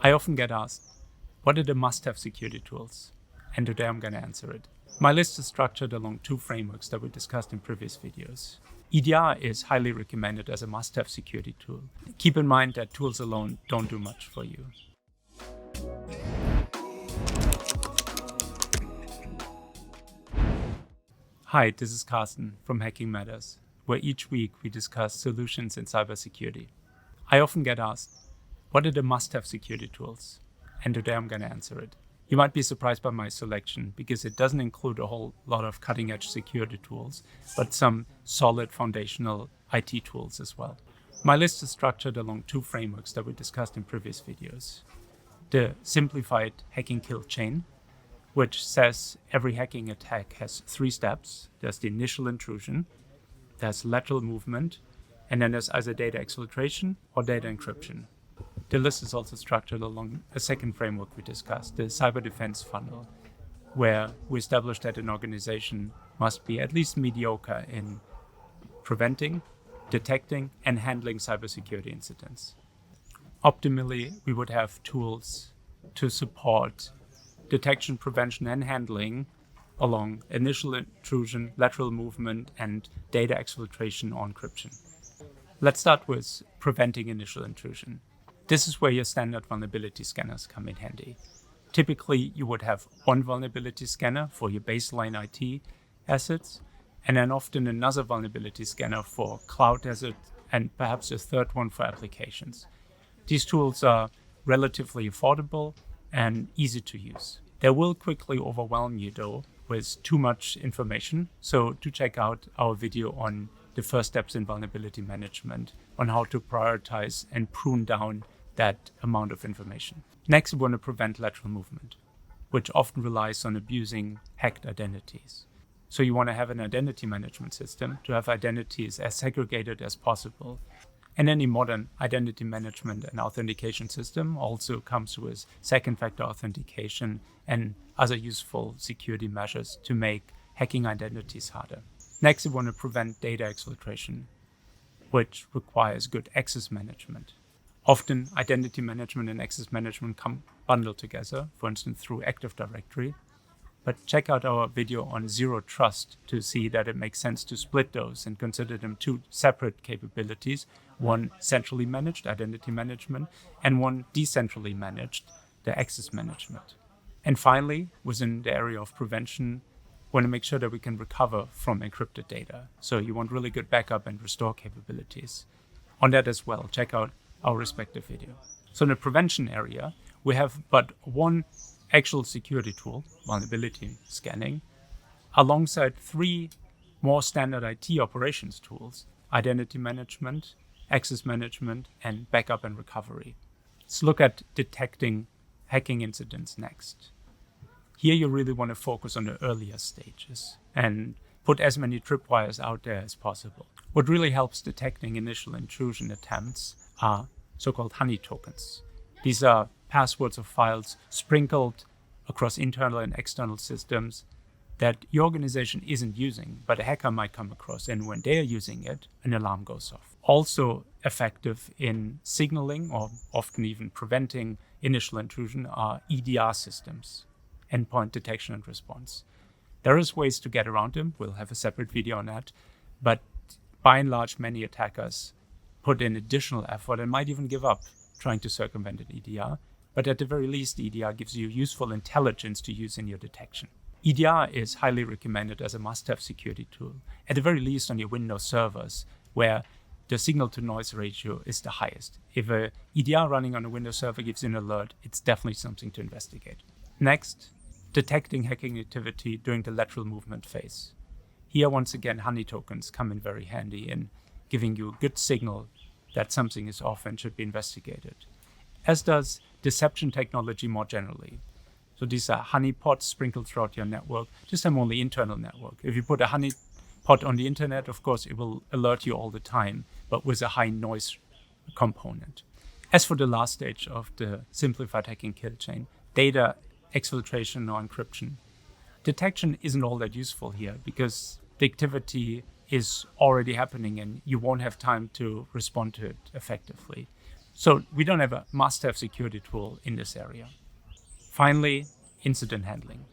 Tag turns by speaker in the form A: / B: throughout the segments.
A: I often get asked, what are the must-have security tools? And today I'm going to answer it. My list is structured along two frameworks that we discussed in previous videos. EDR is highly recommended as a must-have security tool. Keep in mind that tools alone don't do much for you. Hi, this is Carsten from Hacking Matters, where each week we discuss solutions in cybersecurity. I often get asked, what are the must-have security tools? And today I'm going to answer it. You might be surprised by my selection because it doesn't include a whole lot of cutting-edge security tools, but some solid foundational IT tools as well. My list is structured along two frameworks that we discussed in previous videos. The simplified hacking kill chain, which says every hacking attack has 3 steps. There's the initial intrusion, there's lateral movement, and then there's either data exfiltration or data encryption. The list is also structured along a second framework we discussed, the cyber defense funnel, where we established that an organization must be at least mediocre in preventing, detecting, and handling cybersecurity incidents. Optimally, we would have tools to support detection, prevention, and handling along initial intrusion, lateral movement, and data exfiltration or encryption. Let's start with preventing initial intrusion. This is where your standard vulnerability scanners come in handy. Typically, you would have one vulnerability scanner for your baseline IT assets, and then often another vulnerability scanner for cloud assets, and perhaps a third one for applications. These tools are relatively affordable and easy to use. They will quickly overwhelm you though with too much information, so do check out our video on the first steps in vulnerability management on how to prioritize and prune down that amount of information. Next, we want to prevent lateral movement, which often relies on abusing hacked identities. So you want to have an identity management system to have identities as segregated as possible. And any modern identity management and authentication system also comes with second factor authentication and other useful security measures to make hacking identities harder. Next, we want to prevent data exfiltration, which requires good access management. Often, identity management and access management come bundled together, for instance, through Active Directory. But check out our video on Zero Trust to see that it makes sense to split those and consider them two separate capabilities, one centrally managed, identity management, and one decentrally managed, the access management. And finally, within the area of prevention, we want to make sure that we can recover from encrypted data. So you want really good backup and restore capabilities. On that as well, check out our respective video. So in the prevention area, we have but one actual security tool, vulnerability scanning, alongside 3 more standard IT operations tools, identity management, access management, and backup and recovery. Let's look at detecting hacking incidents next. Here you really want to focus on the earlier stages and put as many tripwires out there as possible. What really helps detecting initial intrusion attempts are so-called honey tokens. These are passwords of files sprinkled across internal and external systems that your organization isn't using, but a hacker might come across, and when they're using it, an alarm goes off. Also effective in signaling or often even preventing initial intrusion are EDR systems, endpoint detection and response. There is ways to get around them. We'll have a separate video on that, but by and large, many attackers put in additional effort and might even give up trying to circumvent an EDR. But at the very least, EDR gives you useful intelligence to use in your detection. EDR is highly recommended as a must-have security tool, at the very least on your Windows servers, where the signal-to-noise ratio is the highest. If a EDR running on a Windows server gives you an alert, it's definitely something to investigate. Next, detecting hacking activity during the lateral movement phase. Here, once again, honey tokens come in very handy in giving you a good signal that something is off and should be investigated, as does deception technology more generally. So these are honeypots sprinkled throughout your network, just have only internal network. If you put a honeypot on the internet, of course, it will alert you all the time, but with a high noise component. As for the last stage of the simplified hacking kill chain, data exfiltration or encryption, detection isn't all that useful here because the activity is already happening and you won't have time to respond to it effectively. So we don't have a must-have security tool in this area. Finally, incident handling.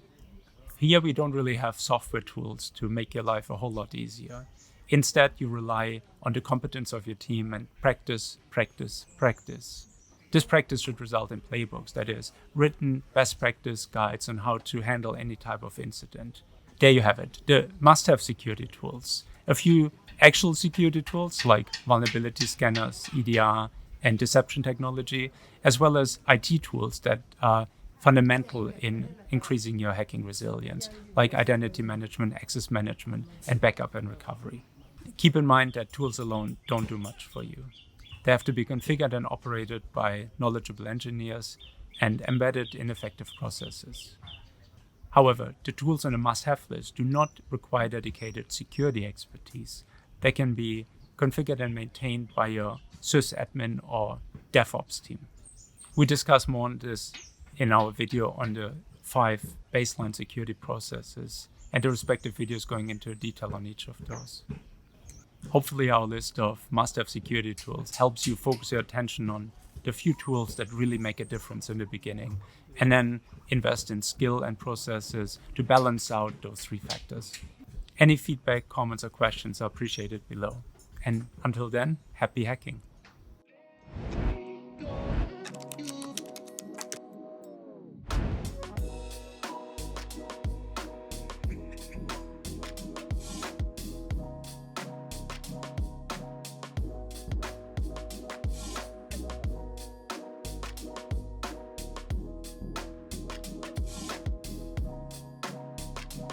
A: Here we don't really have software tools to make your life a whole lot easier. Instead, you rely on the competence of your team and practice, practice, practice. This practice should result in playbooks, that is, written best practice guides on how to handle any type of incident. There you have it, the must-have security tools. A few actual security tools like vulnerability scanners, EDR, and deception technology, as well as IT tools that are fundamental in increasing your hacking resilience, like identity management, access management, and backup and recovery. Keep in mind that tools alone don't do much for you. They have to be configured and operated by knowledgeable engineers and embedded in effective processes. However, the tools on the must-have list do not require dedicated security expertise. They can be configured and maintained by your sysadmin or DevOps team. We discuss more on this in our video on the 5 baseline security processes and the respective videos going into detail on each of those. Hopefully our list of must-have security tools helps you focus your attention on the few tools that really make a difference in the beginning, and then invest in skill and processes to balance out those 3 factors. Any feedback, comments, or questions are appreciated below. And until then, happy hacking.